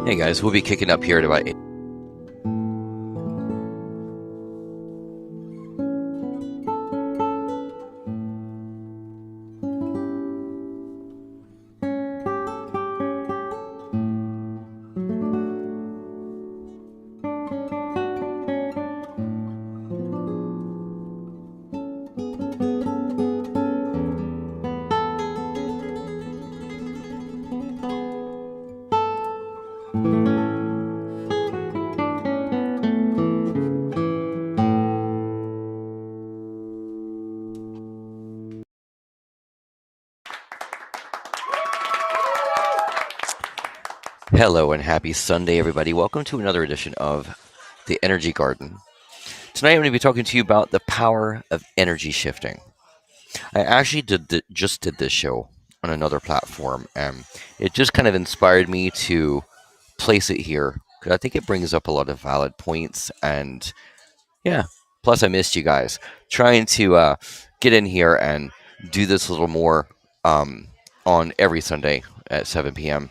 Hey guys, we'll be kicking up here at about 8. Hello and happy Sunday, everybody. Welcome to another edition of the Energy Garden. Tonight I'm going to be talking to you about the power of energy shifting. I actually just did this show on another platform, and it just kind of inspired me to place it here because I think it brings up a lot of valid points. And yeah, plus I missed you guys trying to get in here and do this a little more on every Sunday at 7 p.m.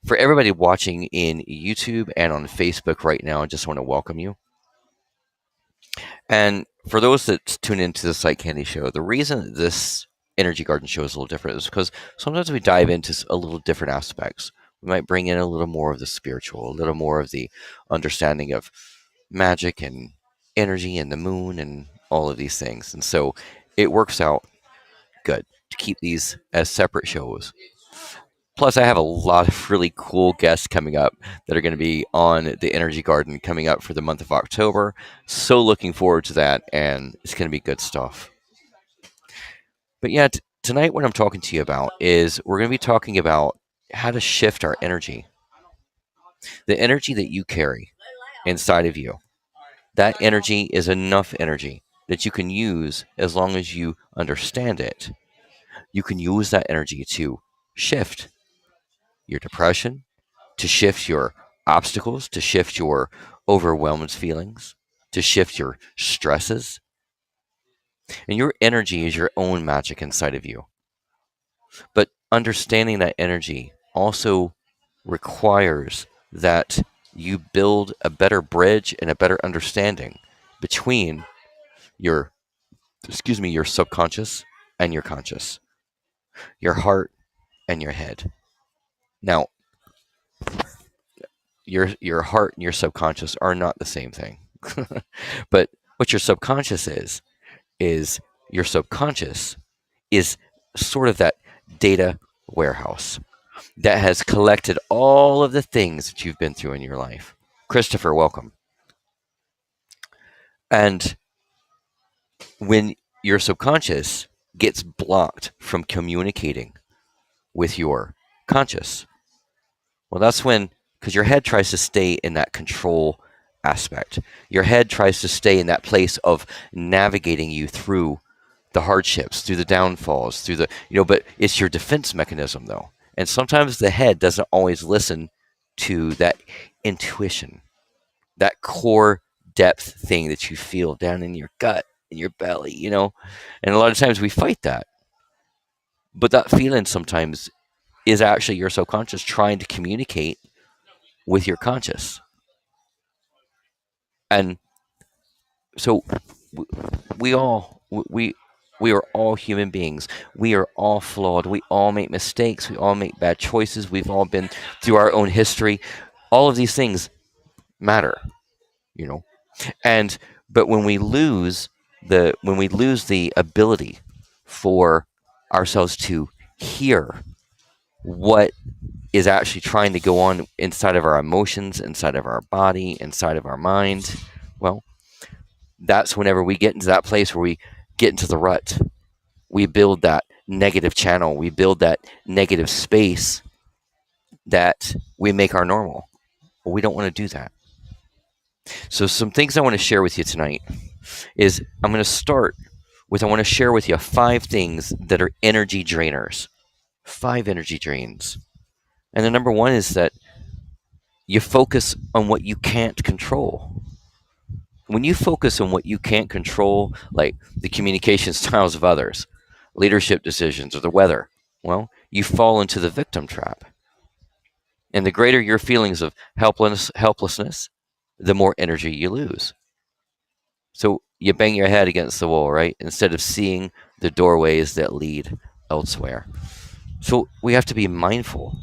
For everybody watching in YouTube and on Facebook right now, I just want to welcome you. And for those that tune into the Sight Candy Show, the reason this Energy Garden show is a little different is because sometimes we dive into a little different aspects. We might bring in a little more of the spiritual, a little more of the understanding of magic and energy and the moon and all of these things. And so it works out good to keep these as separate shows. Plus, I have a lot of really cool guests coming up that are going to be on the Energy Garden coming up for the month of October. So looking forward to that, and it's going to be good stuff. But yeah, tonight what I'm talking to you about is we're going to be talking about how to shift our energy. The energy that you carry inside of you. That energy is enough energy that you can use as long as you understand it. You can use that energy to shift your depression, to shift your obstacles, to shift your overwhelmed feelings, to shift your stresses. And your energy is your own magic inside of you. But understanding that energy also requires that you build a better bridge and a better understanding between your your subconscious and your conscious, your heart and your head. Now, your heart and your subconscious are not the same thing. But what your subconscious is your subconscious is sort of that data warehouse that has collected all of the things that you've been through in your life. Christopher, welcome. And when your subconscious gets blocked from communicating with your conscious, well, that's when, because your head tries to stay in that control aspect. Your head tries to stay in that place of navigating you through the hardships, through the downfalls, through the, but it's your defense mechanism though. And sometimes the head doesn't always listen to that intuition, that core depth thing that you feel down in your gut, in your belly, And a lot of times we fight that. But that feeling sometimes is actually your subconscious trying to communicate with your conscious. And so we are all human beings. We are all flawed. We all make mistakes. We all make bad choices. We've all been through our own history. All of these things matter, And but when we lose the ability for ourselves to hear what is actually trying to go on inside of our emotions, inside of our body, inside of our mind, well, that's whenever we get into that place where we get into the rut. We build that negative channel. We build that negative space that we make our normal. Well, we don't want to do that. So some things I want to share with you tonight is I want to share with you 5 things that are energy drainers. 5 energy drains. And the number 1 is that you focus on what you can't control. When you focus on what you can't control, like the communication styles of others, leadership decisions, or the weather, well, you fall into the victim trap. And the greater your feelings of helplessness, the more energy you lose. So you bang your head against the wall, right? Instead of seeing the doorways that lead elsewhere. So we have to be mindful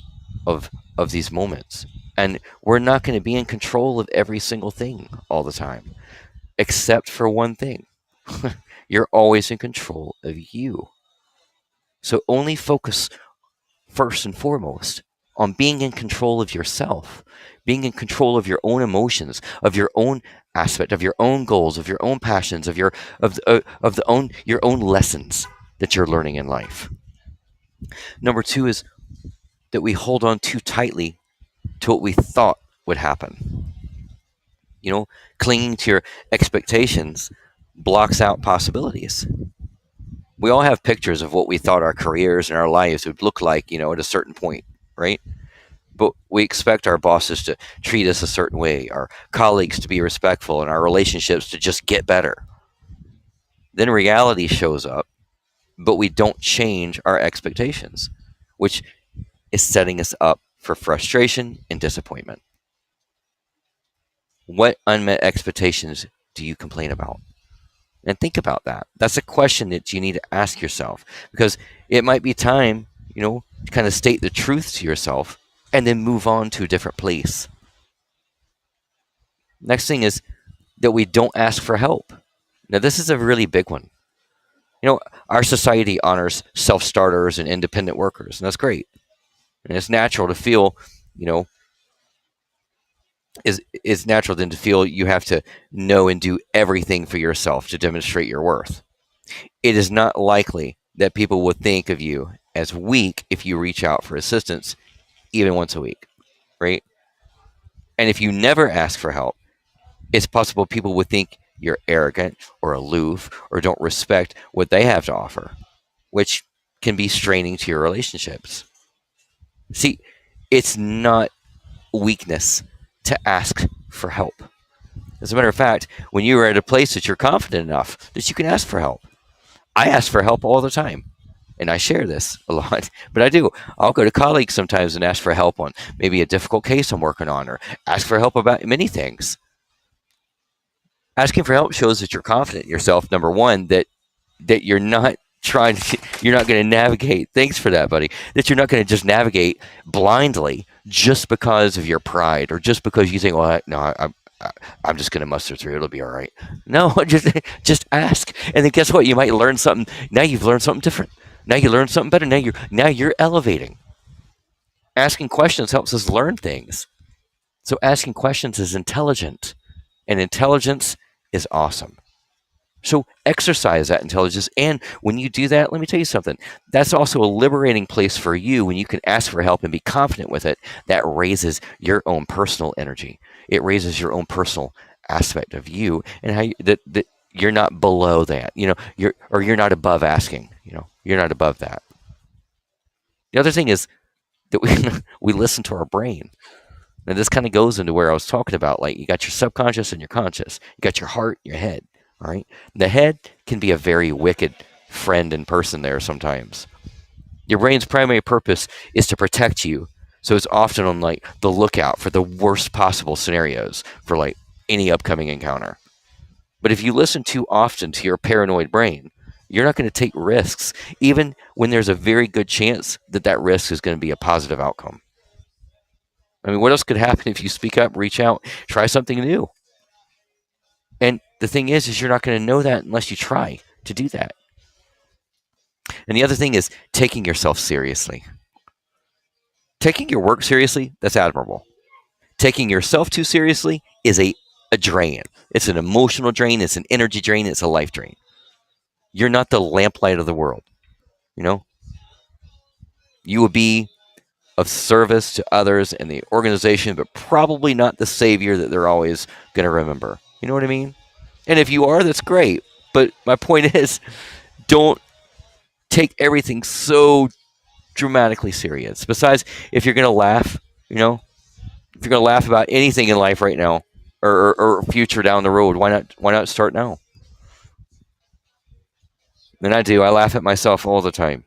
of these moments. And we're not going to be in control of every single thing all the time, except for one thing. You're always in control of you. So only focus first and foremost on being in control of yourself, being in control of your own emotions, of your own aspect, of your own goals, of your own passions, your own lessons that you're learning in life. Number two is that we hold on too tightly to what we thought would happen. You know, clinging to your expectations blocks out possibilities. We all have pictures of what we thought our careers and our lives would look like, at a certain point, right? But we expect our bosses to treat us a certain way, our colleagues to be respectful, and our relationships to just get better. Then reality shows up, but we don't change our expectations, which is setting us up for frustration and disappointment. What unmet expectations do you complain about? And think about that. That's a question that you need to ask yourself, because it might be time, to kind of state the truth to yourself and then move on to a different place. Next thing is that we don't ask for help. Now, this is a really big one. Our society honors self starters and independent workers, and that's great. And it's natural to feel, you know, it's natural then to feel you have to know and do everything for yourself to demonstrate your worth. It is not likely that people would think of you as weak if you reach out for assistance even once a week, right? And if you never ask for help, it's possible people would think you're arrogant or aloof or don't respect what they have to offer, which can be straining to your relationships. See, it's not weakness to ask for help. As a matter of fact, when you are at a place that you're confident enough that you can ask for help, I ask for help all the time. And I share this a lot, but I do. I'll go to colleagues sometimes and ask for help on maybe a difficult case I'm working on, or ask for help about many things. Asking for help shows that you're confident in yourself. Number one, that you're not you're not going to navigate. Thanks for that, buddy. That you're not going to just navigate blindly just because of your pride, or just because you think, well, I'm just going to muster through. It'll be all right. No, just ask, and then guess what? You might learn something. Now you've learned something different. Now you learn something better. Now you're elevating. Asking questions helps us learn things. So asking questions is intelligent, and intelligence is awesome. So exercise that intelligence, and when you do that, let me tell you something. That's also a liberating place for you when you can ask for help and be confident with it. That raises your own personal energy. It raises your own personal aspect of you, and how that you're not below that. You're not above asking. You're not above that. The other thing is that we listen to our brain. Now this kind of goes into where I was talking about, like you got your subconscious and your conscious. You got your heart, your head. All right. The head can be a very wicked friend and person there sometimes. Your brain's primary purpose is to protect you. So it's often on like the lookout for the worst possible scenarios for like any upcoming encounter. But if you listen too often to your paranoid brain, you're not going to take risks, even when there's a very good chance that risk is going to be a positive outcome. I mean, what else could happen if you speak up, reach out, try something new? And the thing is you're not going to know that unless you try to do that. And the other thing is taking yourself seriously. Taking your work seriously, that's admirable. Taking yourself too seriously is a drain. It's an emotional drain, it's an energy drain, it's a life drain. You're not the lamplight of the world. You will be of service to others and the organization, but probably not the savior that they're always going to remember. You know what I mean? And if you are, that's great. But my point is, don't take everything so dramatically serious. Besides, if you're going to laugh, if you're going to laugh about anything in life right now, or future down the road, why not start now? And I do. I laugh at myself all the time.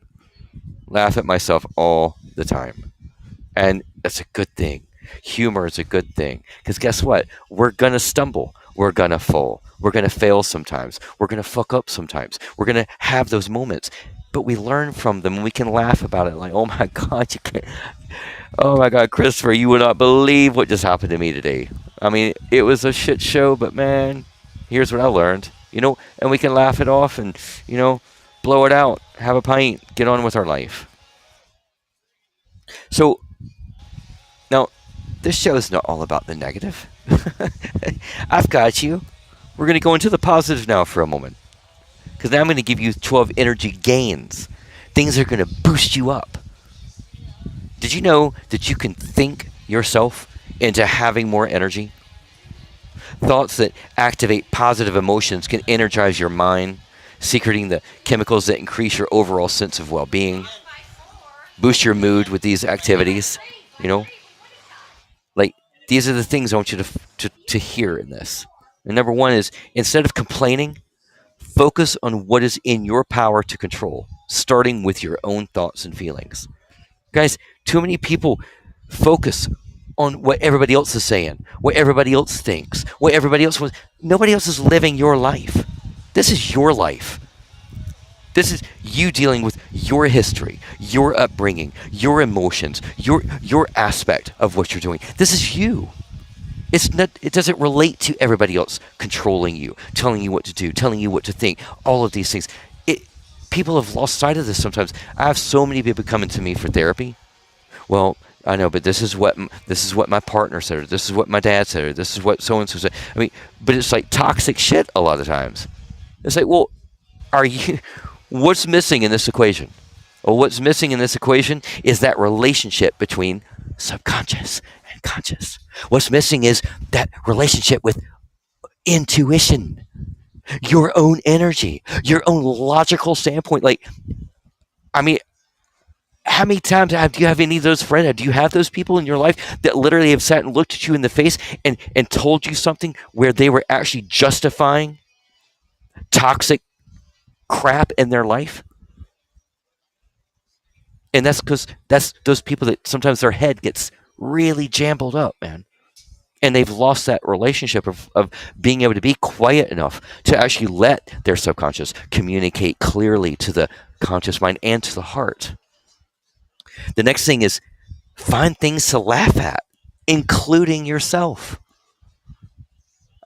Laugh at myself all the time. And that's a good thing. Humor is a good thing. Because guess what? We're going to stumble. We're going to fall. We're going to fail sometimes. We're going to fuck up sometimes. We're going to have those moments. But we learn from them and we can laugh about it. Like, oh my God, you can't. Oh my God, Christopher, you would not believe what just happened to me today. I mean, it was a shit show, but man, here's what I learned. And we can laugh it off and, you know, blow it out, have a pint, get on with our life. So now, this show is not all about the negative. I've got you. We're going to go into the positive now for a moment. Because now I'm going to give you 12 energy gains. Things that are going to boost you up. Did you know that you can think yourself into having more energy? Thoughts that activate positive emotions can energize your mind, secreting the chemicals that increase your overall sense of well being. Boost your mood with these activities. You know, like these are the things I want you to hear in this. And number one is instead of complaining, focus on what is in your power to control, starting with your own thoughts and feelings. Guys, too many people focus on what everybody else is saying, what everybody else thinks, what everybody else wants. Nobody else is living your life. This is your life. This is you dealing with your history, your upbringing, your emotions, your aspect of what you're doing. This is you. It's not. It doesn't relate to everybody else controlling you, telling you what to do, telling you what to think. All of these things. It. People have lost sight of this sometimes. I have so many people coming to me for therapy. Well, I know, but this is what my partner said, or this is what my dad said, or this is what so and so said. I mean, but it's like toxic shit a lot of times. It's like, well, are you? What's missing in this equation? Well, what's missing in this equation is that relationship between subconscious and conscious. What's missing is that relationship with intuition, your own energy, your own logical standpoint. Like, I mean, how many times do you have any of those friends? Do you have those people in your life that literally have sat and looked at you in the face and told you something where they were actually justifying toxic crap in their life? And that's because that's those people that sometimes their head gets really jumbled up, man. And they've lost that relationship of being able to be quiet enough to actually let their subconscious communicate clearly to the conscious mind and to the heart. The next thing is find things to laugh at, including yourself.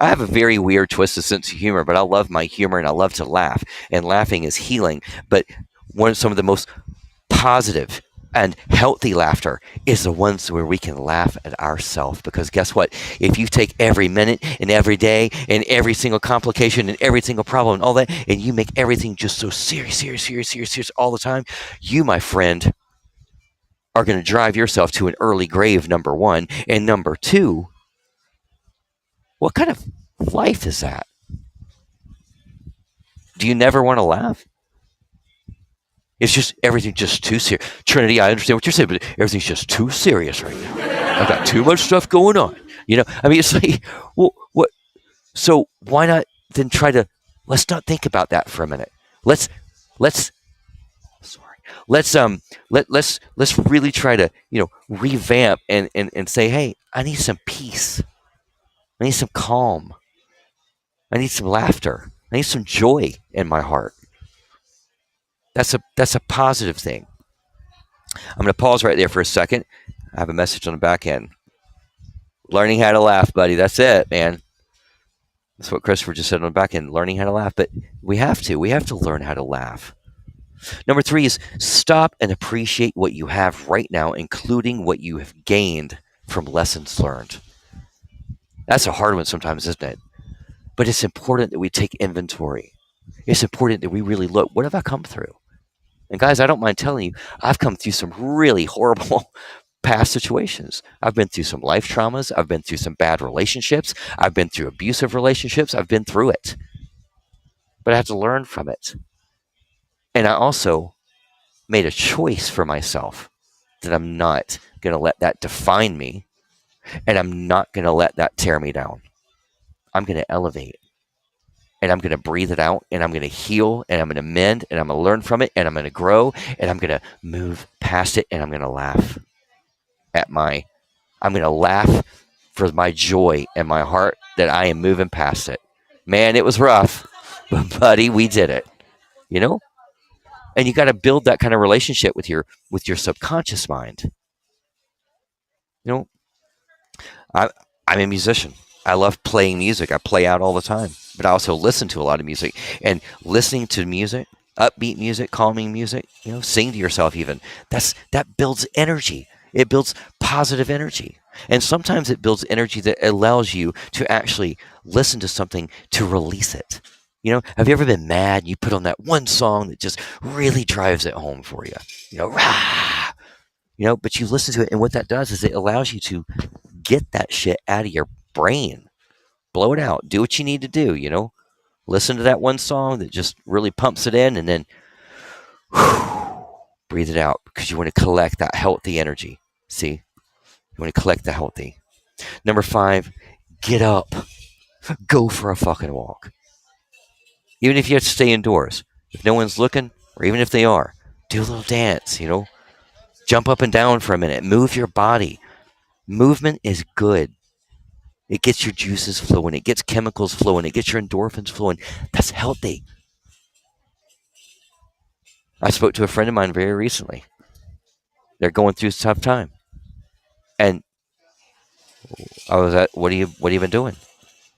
I have a very weird twisted sense of humor, but I love my humor and I love to laugh. And laughing is healing. But one of some of the most positive and healthy laughter is the ones where we can laugh at ourselves. Because guess what? If you take every minute and every day and every single complication and every single problem and all that, and you make everything just so serious all the time, you, my friend, are going to drive yourself to an early grave, number one. And number two, what kind of life is that? Do you never want to laugh? It's just everything just too serious. Trinity, I understand what you're saying, but everything's just too serious right now. I've got too much stuff going on. I mean, it's like, well, what? So why not then try to? Let's not think about that for a minute. Let's sorry. Let's really try to revamp and say, hey, I need some peace. I need some calm. I need some laughter. I need some joy in my heart. That's a positive thing. I'm going to pause right there for a second. I have a message on the back end. Learning how to laugh, buddy. That's it, man. That's what Christopher just said on the back end. Learning how to laugh. But we have to. We have to learn how to laugh. Number 3 is stop and appreciate what you have right now, including what you have gained from lessons learned. That's a hard one sometimes, isn't it? But it's important that we take inventory. It's important that we really look. What have I come through? And guys, I don't mind telling you, I've come through some really horrible past situations. I've been through some life traumas. I've been through some bad relationships. I've been through abusive relationships. I've been through it. But I have to learn from it. And I also made a choice for myself that I'm not going to let that define me. And I'm not going to let that tear me down. I'm going to elevate. And I'm going to breathe it out, and I'm going to heal, and I'm going to mend, and I'm going to learn from it, and I'm going to grow, and I'm going to move past it, and I'm going to laugh. at my, I'm going to laugh for my joy and my heart that I am moving past it. Man, it was rough, but buddy, we did it. You know, and you got to build that kind of relationship with your subconscious mind. You know, I, I'm a musician. I love playing music. I play out all the time, but I also listen to a lot of music. And listening to music, upbeat music, calming music, sing to yourself even. That builds energy. It builds positive energy. And sometimes it builds energy that allows you to actually listen to something to release it. Have you ever been mad and you put on that one song that just really drives it home for you? Rah! But you listen to it, and what that does is it allows you to get that shit out of your brain. Blow it out. Do what you need to do. Listen to that one song that just really pumps it in, and then breathe it out, because you want to collect that healthy energy. See? You want to collect the healthy. Number 5, get up. Go for a fucking walk. Even if you have to stay indoors. If no one's looking, or even if they are, do a little dance, Jump up and down for a minute. Move your body. Movement is good. It gets your juices flowing. It gets chemicals flowing. It gets your endorphins flowing. That's healthy. I spoke to a friend of mine very recently. They're going through a tough time. And I was at, what have you been doing?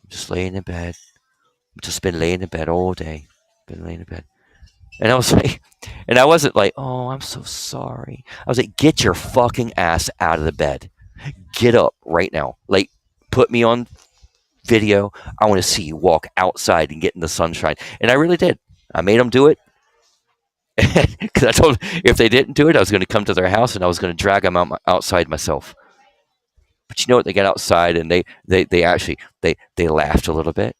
Just laying in bed. Just been laying in bed all day. Been laying in bed. And I was like, and I wasn't like, oh, I'm so sorry. I was like, get your fucking ass out of the bed. Get up right now. Like, put me on video. I want to see you walk outside and get in the sunshine. And I really did. I made them do it. Because I told them if they didn't do it, I was going to come to their house and I was going to drag them outside myself. But you know what? They got outside and they actually laughed a little bit.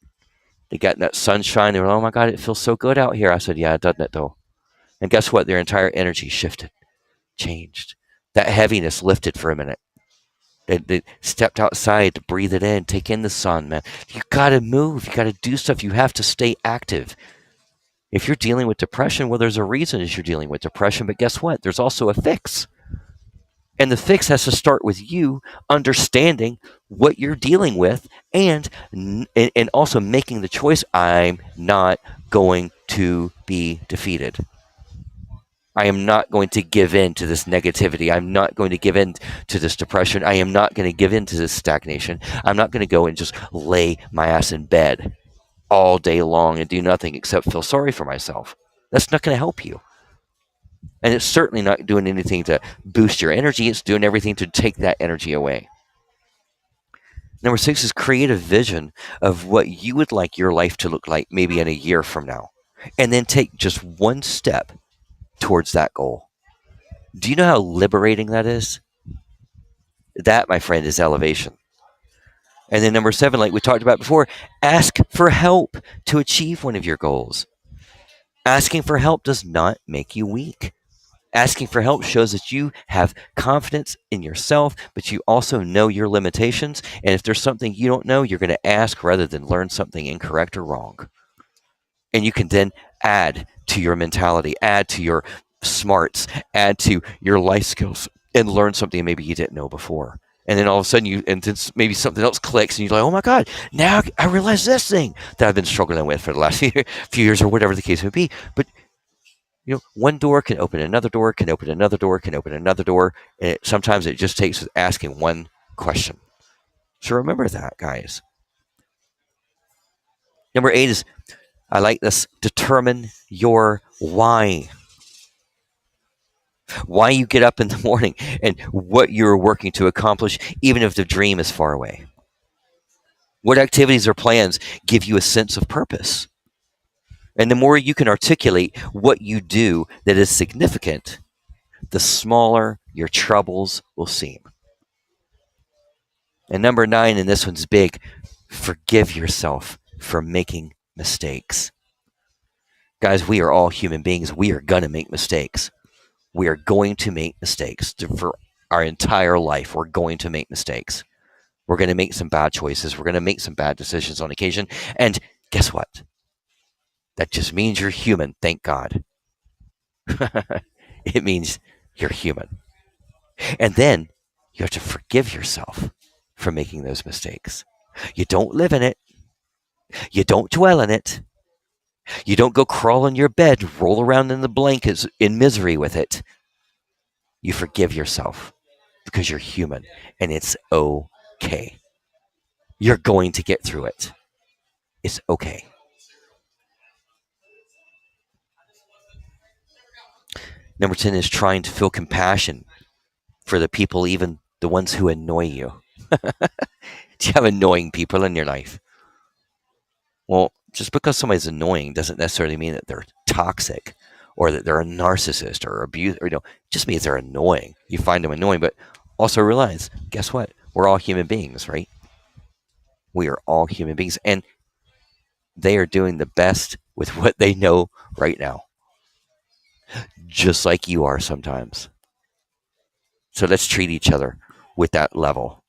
They got in that sunshine. They were, oh my God, it feels so good out here. I said, yeah, doesn't it though? And guess what? Their entire energy shifted, changed. That heaviness lifted for a minute. They stepped outside to breathe it in, take in the sun, man. You got to move. You got to do stuff. You have to stay active. If you're dealing with depression, well, there's a reason you're dealing with depression. But guess what? There's also a fix. And the fix has to start with you understanding what you're dealing with and also making the choice, I'm not going to be defeated. I am not going to give in to this negativity. I'm not going to give in to this depression. I am not going to give in to this stagnation. I'm not going to go and just lay my ass in bed all day long and do nothing except feel sorry for myself. That's not going to help you. And it's certainly not doing anything to boost your energy. It's doing everything to take that energy away. Number 6 is create a vision of what you would like your life to look like maybe in a year from now. And then take just one step towards that goal. Do you know how liberating that is? That, my friend, is elevation. And then number 7, like we talked about before, ask for help to achieve one of your goals. Asking for help does not make you weak. Asking for help shows that you have confidence in yourself, but you also know your limitations. And if there's something you don't know, you're going to ask rather than learn something incorrect or wrong. And you can then add to your mentality, add to your smarts, add to your life skills, and learn something maybe you didn't know before. And then all of a sudden, maybe something else clicks, and you're like, oh my God, now I realize this thing that I've been struggling with for the last few years, or whatever the case may be. But one door can open another door, can open another door, can open another door. And sometimes it just takes asking one question. So remember that, guys. Number 8 is, I like this, determine your why. Why you get up in the morning and what you're working to accomplish, even if the dream is far away. What activities or plans give you a sense of purpose? And the more you can articulate what you do that is significant, the smaller your troubles will seem. And number 9, and this one's big, forgive yourself for making mistakes. Guys, we are all human beings. We are going to make mistakes. We are going to make mistakes. For our entire life, we're going to make mistakes. We're going to make some bad choices. We're going to make some bad decisions on occasion. And guess what? That just means you're human, thank God. It means you're human. And then You have to forgive yourself for making those mistakes. You don't live in it. You don't dwell in it. You don't go crawl in your bed, roll around in the blankets in misery with it. You forgive yourself because you're human and it's okay. You're going to get through it. It's okay. Number 10 is trying to feel compassion for the people, even the ones who annoy you. Do you have annoying people in your life? Well, just because somebody's annoying doesn't necessarily mean that they're toxic or that they're a narcissist or abuse, or, it just means they're annoying. You find them annoying, but also realize, guess what? We're all human beings, right? We are all human beings, and they are doing the best with what they know right now, just like you are sometimes. So let's treat each other with that level.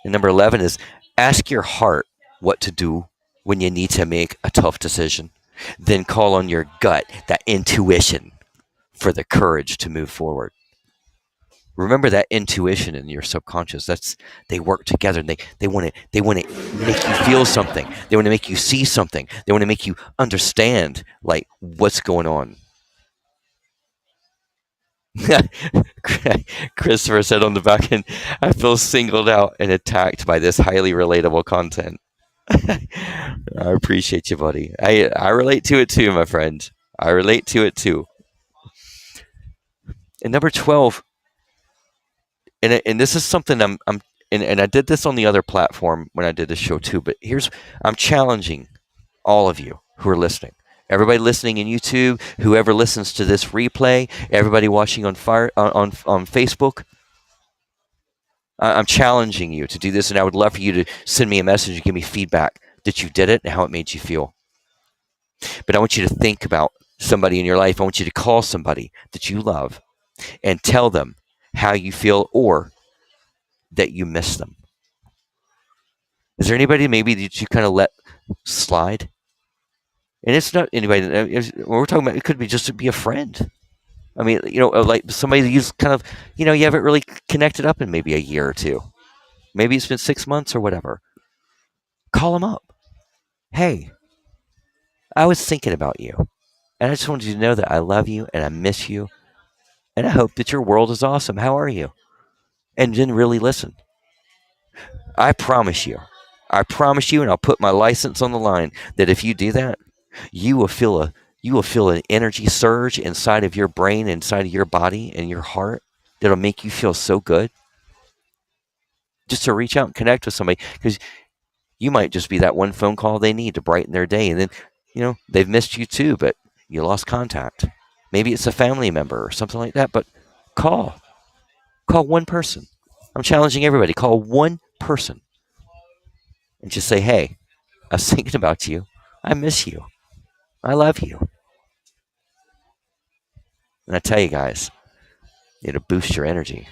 And number 11 is ask your heart what to do when you need to make a tough decision. Then call on your gut, that intuition, for the courage to move forward. Remember that intuition in your subconscious. They work together, and they want to make you feel something. They want to make you see something. They want to make you understand like what's going on. Christopher said on the back end, I feel singled out and attacked by this highly relatable content. I appreciate you, buddy. I relate to it too, my friend. I relate to it too. And number 12, and this is something and I did this on the other platform when I did the show too, but I'm challenging all of you who are listening. Everybody listening in YouTube, whoever listens to this replay, everybody watching on Facebook, I'm challenging you to do this, and I would love for you to send me a message and give me feedback that you did it and how it made you feel. But I want you to think about somebody in your life. I want you to call somebody that you love and tell them how you feel or that you miss them. Is there anybody maybe that you kind of let slide? And it's not anybody. When we're talking about, it could be just to be a friend. I mean, like somebody that you kind of, you haven't really connected up in maybe a year or two. Maybe it's been 6 months or whatever. Call them up. Hey, I was thinking about you, and I just wanted you to know that I love you and I miss you, and I hope that your world is awesome. How are you? And then really listen. I promise you, and I'll put my license on the line that if you do that, you will feel an energy surge inside of your brain, inside of your body and your heart that'll make you feel so good. Just to reach out and connect with somebody, because you might just be that one phone call they need to brighten their day, and then they've missed you too, but you lost contact. Maybe it's a family member or something like that, but call one person. I'm challenging everybody. Call one person and just say, hey, I was thinking about you. I miss you. I love you. And I tell you guys, it'll boost your energy.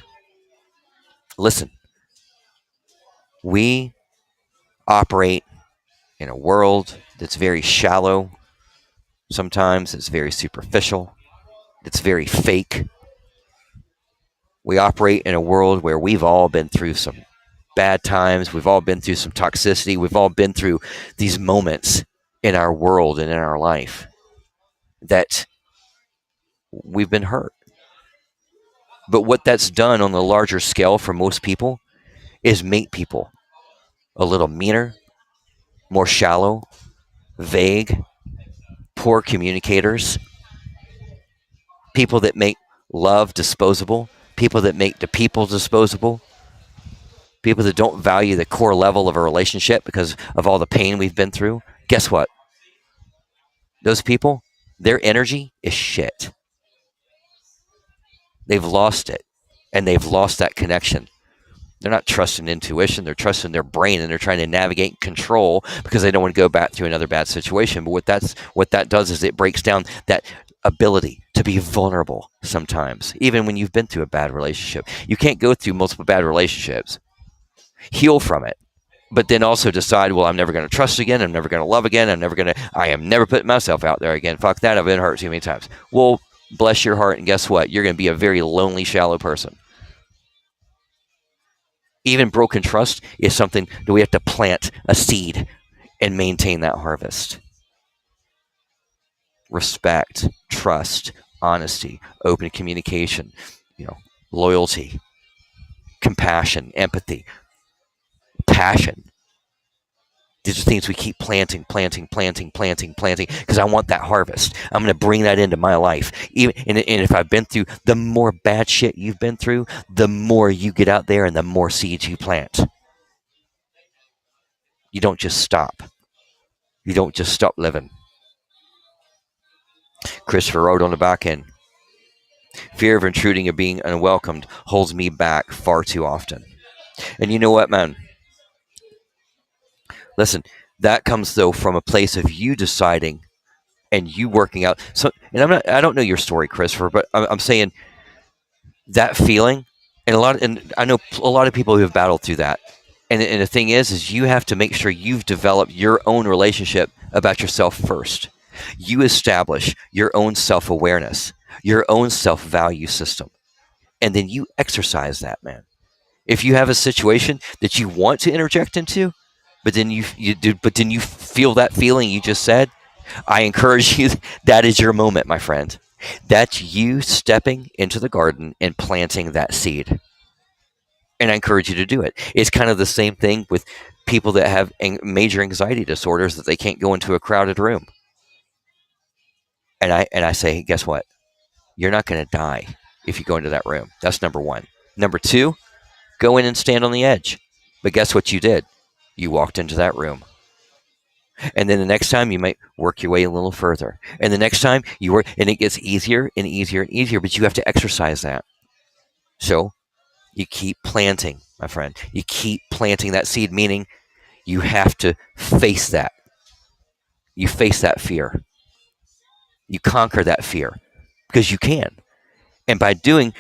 Listen, we operate in a world that's very shallow. Sometimes it's very superficial. It's very fake. We operate in a world where we've all been through some bad times. We've all been through some toxicity. We've all been through these moments in our world and in our life that we've been hurt. But what that's done on the larger scale for most people is make people a little meaner, more shallow, vague, poor communicators, people that make love disposable, people that make the people disposable, people that don't value the core level of a relationship because of all the pain we've been through. Guess what? Those people, their energy is shit. They've lost it, and they've lost that connection. They're not trusting intuition. They're trusting their brain, and they're trying to navigate and control because they don't want to go back through another bad situation. But what that does is it breaks down that ability to be vulnerable sometimes, even when you've been through a bad relationship. You can't go through multiple bad relationships, heal from it, but then also decide, well, I'm never going to trust again. I'm never going to love again. I am never putting myself out there again. Fuck that. I've been hurt too many times. Well, bless your heart, and guess what? You're going to be a very lonely, shallow person. Even broken trust is something that we have to plant a seed and maintain that harvest. Respect, trust, honesty, open communication, you know, loyalty, compassion, empathy, passion. These are things we keep planting, because I want that harvest. I'm going to bring that into my life. And if I've been through, the more bad shit you've been through, the more you get out there and the more seeds you plant. You don't just stop. You don't just stop living. Christopher wrote on the back end, fear of intruding or being unwelcomed holds me back far too often. And you know what, man? Listen, that comes though from a place of you deciding and you working out. So, and I don't know your story, Christopher, but I'm saying that feeling, and I know a lot of people who have battled through that. And the thing is you have to make sure you've developed your own relationship about yourself first. You establish your own self-awareness, your own self-value system, and then you exercise that, man. If you have a situation that you want to interject into, but then you feel that feeling you just said, I encourage you, that is your moment, my friend. That's you stepping into the garden and planting that seed. And I encourage you to do it. It's kind of the same thing with people that have major anxiety disorders, that they can't go into a crowded room. And I say, hey, guess what? You're not going to die if you go into that room. That's number one. Number two, go in and stand on the edge. But guess what you did? You walked into that room. And then the next time you might work your way a little further. And the next time you work, and it gets easier and easier and easier, but you have to exercise that. So you keep planting, my friend. You keep planting that seed, meaning you have to face that. You face that fear. You conquer that fear because you can. And and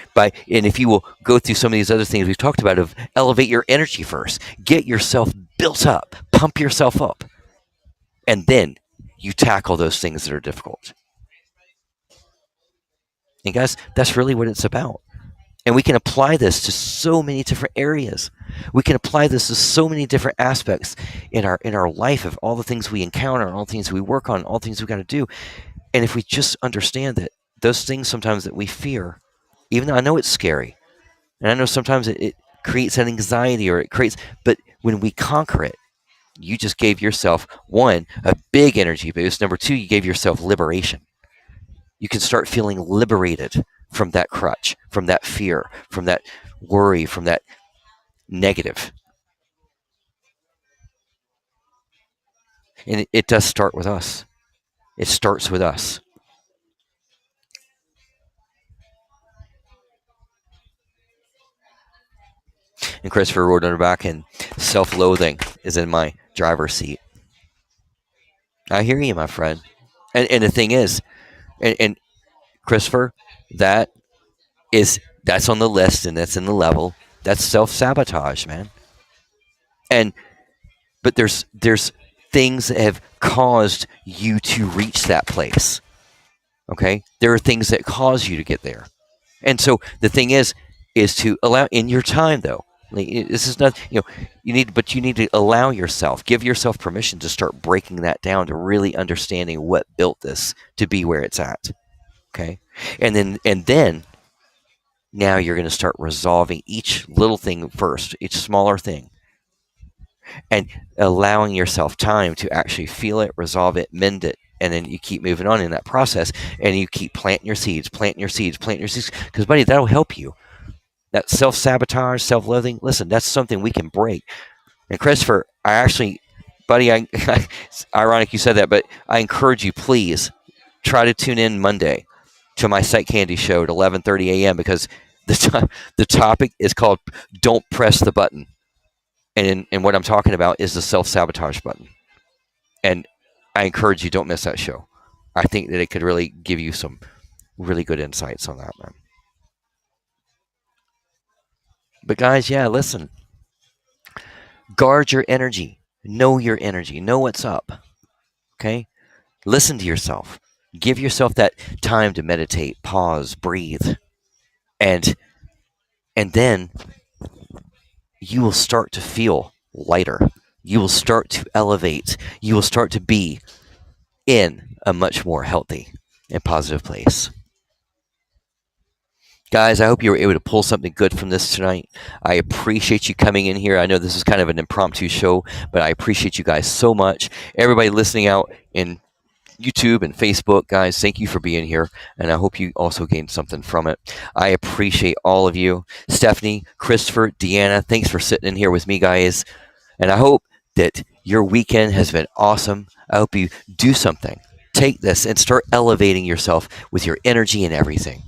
if you will go through some of these other things we've talked about, of elevate your energy first, get yourself built up, pump yourself up, and then you tackle those things that are difficult. And guys, that's really what it's about. And we can apply this to so many different areas. We can apply this to so many different aspects in our life, of all the things we encounter, all the things we work on, all the things we got to do. And if we just understand that those things sometimes that we fear, even though I know it's scary, and I know sometimes it creates an anxiety, but when we conquer it, you just gave yourself, one, a big energy boost. Number two, you gave yourself liberation. You can start feeling liberated from that crutch, from that fear, from that worry, from that negative. And it does start with us. It starts with us. And Christopher wrote on the back end, self-loathing is in my driver's seat. I hear you, my friend. And the thing is, and Christopher, that's on the list, and that's in the level. That's self-sabotage, man. But there's things that have caused you to reach that place. Okay? There are things that cause you to get there. And so the thing is to allow, in your time though. This is not, you need to allow yourself, give yourself permission to start breaking that down, to really understanding what built this to be where it's at. Okay? And then now you're going to start resolving each little thing first, each smaller thing, and allowing yourself time to actually feel it, resolve it, mend it, and then you keep moving on in that process, and you keep planting your seeds, because buddy, that'll help you. That self-sabotage, self-loathing, listen, that's something we can break. And Christopher, buddy, ironic you said that, but I encourage you, please try to tune in Monday to my Sight Candy show at 11:30 a.m. because the topic is called "Don't Press the Button," and what I'm talking about is the self-sabotage button. And I encourage you, don't miss that show. I think that it could really give you some really good insights on that, man. But guys, yeah, listen. Guard your energy. Know your energy. Know what's up. Okay? Listen to yourself. Give yourself that time to meditate, pause, breathe. And then you will start to feel lighter. You will start to elevate. You will start to be in a much more healthy and positive place. Guys, I hope you were able to pull something good from this tonight. I appreciate you coming in here. I know this is kind of an impromptu show, but I appreciate you guys so much. Everybody listening out in YouTube and Facebook, guys, thank you for being here, and I hope you also gained something from it. I appreciate all of you. Stephanie, Christopher, Deanna, thanks for sitting in here with me, guys, and I hope that your weekend has been awesome. I hope you do something. Take this and start elevating yourself with your energy and everything.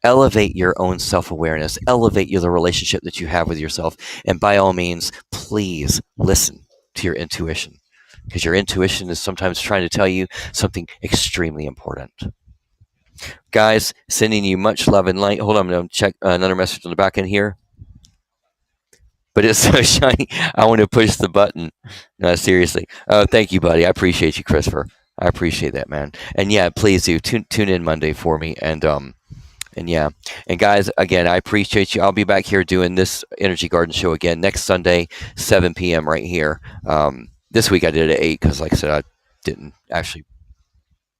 Elevate your own self-awareness. Elevate the relationship that you have with yourself. And by all means, please listen to your intuition, because your intuition is sometimes trying to tell you something extremely important. Guys, sending you much love and light. Hold on, I'm going to check another message on the back end here. But it's so shiny, I want to push the button. No, seriously. Oh, thank you, buddy. I appreciate you, Christopher. I appreciate that, man. And yeah, please do tune in Monday for me. And yeah, and guys, again, I appreciate you. I'll be back here doing this Energy Garden show again next Sunday, 7 p.m. right here. This week I did it at 8 because, like I said, I didn't actually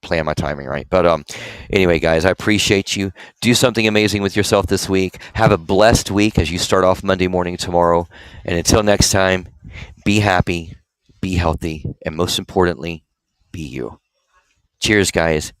plan my timing right. But anyway, guys, I appreciate you. Do something amazing with yourself this week. Have a blessed week as you start off Monday morning tomorrow. And until next time, be happy, be healthy, and most importantly, be you. Cheers, guys.